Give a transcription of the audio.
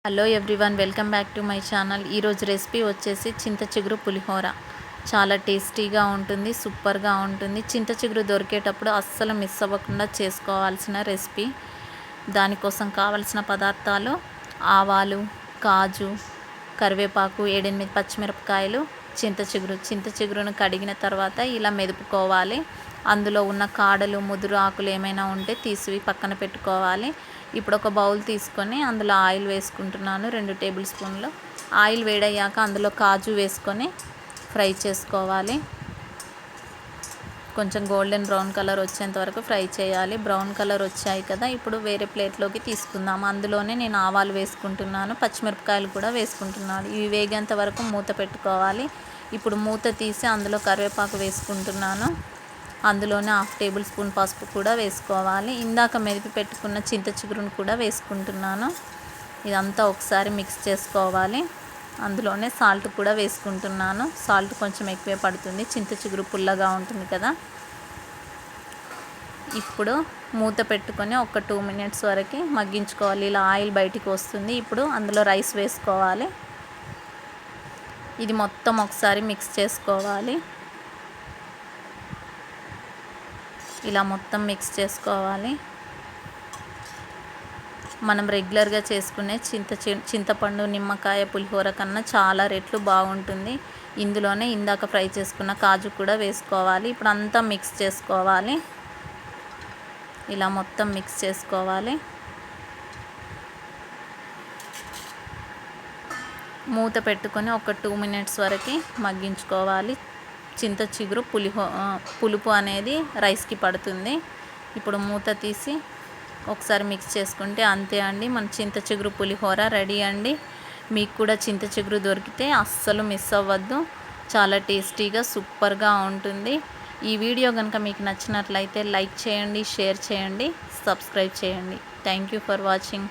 Hello everyone, welcome back to my channel. ఈరోజు recipe వచ్చేసి చింత చిగురు పులిహోర. చాలా టేస్టీగా ఉంటుంది, సూపర్గా ఉంటుంది. చింత చిగురు దొరికేటప్పుడు అస్సలు మిస్ అవ్వకుండా చేసుకోవాల్సిన రెసిపీ. దానికోసం కావలసిన పదార్థాలు: ఆవాలు, కాజు, కరివేపాకు, 7-8 పచ్చిమిరపకాయలు, చింత చిగురును కడిగిన తర్వాత ఇలా మెదుపుకోవాలి. అందులో ఉన్న కాడలు, ముదురు ఆకులు ఏమైనా ఉంటే తీసి పక్కన పెట్టుకోవాలి. ఇప్పుడు ఒక బౌల్ తీసుకొని అందులో ఆయిల్ వేసుకుంటున్నాను, 2 టేబుల్ స్పూన్లు. ఆయిల్ వేడయ్యాక అందులో కాజు వేసుకొని ఫ్రై చేసుకోవాలి. కొంచెం గోల్డెన్ బ్రౌన్ కలర్ వచ్చేంత వరకు ఫ్రై చేయాలి. బ్రౌన్ కలర్ వచ్చాయి కదా, ఇప్పుడు వేరే ప్లేట్లోకి తీసుకుందాం. అందులోనే నేను ఆవాలు వేసుకుంటున్నాను, పచ్చిమిరపకాయలు కూడా వేసుకుంటున్నాను. ఇవి వేగేంత వరకు మూత పెట్టుకోవాలి. ఇప్పుడు మూత తీసి అందులో కరివేపాకు వేసుకుంటున్నాను. అందులోనే 1/2 టేబుల్ స్పూన్ పసుపు కూడా వేసుకోవాలి. ఇందాక మెదిపి పెట్టుకున్న చింత చిగురును కూడా వేసుకుంటున్నాను. ఇదంతా ఒకసారి మిక్స్ చేసుకోవాలి. అందులోనే సాల్ట్ కూడా వేసుకుంటున్నాను. సాల్ట్ కొంచెం ఎక్కువే పడుతుంది, చింత చిగురు పుల్లగా ఉంటుంది కదా. ఇప్పుడు మూత పెట్టుకొని ఒక 2 మినిట్స్ వరకు మగ్గించుకోవాలి. ఇలా ఆయిల్ బయటికి వస్తుంది. ఇప్పుడు అందులో రైస్ వేసుకోవాలి. ఇది మొత్తం ఒకసారి మిక్స్ చేసుకోవాలి. ఇలా మొత్తం మిక్స్ చేసుకోవాలి. మనం రెగ్యులర్గా చేసుకునే చింతపండు నిమ్మకాయ పులిహోర కన్నా చాలా రెట్లు బాగుంటుంది. ఇందులోనే ఇందాక ఫ్రై చేసుకున్న కాజు కూడా వేసుకోవాలి. ఇప్పుడు అంతా మిక్స్ చేసుకోవాలి. ఇలా మొత్తం మిక్స్ చేసుకోవాలి. మూత పెట్టుకొని ఒక 2 మినిట్స్ వరకు మగ్గించుకోవాలి. చింత చిగురు పులుపు అనేది రైస్కి పడుతుంది. ఇప్పుడు మూత తీసి ఒకసారి మిక్స్ చేసుకుంటే అంతే అండి, మన చింత చిగురు పులిహోర రెడీ అండి. మీకు కూడా చింత చిగురు దొరికితే అస్సలు మిస్ అవ్వద్దు. చాలా టేస్టీగా సూపర్గా ఉంటుంది. ఈ వీడియో కనుక మీకు నచ్చినట్లయితే లైక్ చేయండి, షేర్ చేయండి, సబ్స్క్రైబ్ చేయండి. Thank you for watching.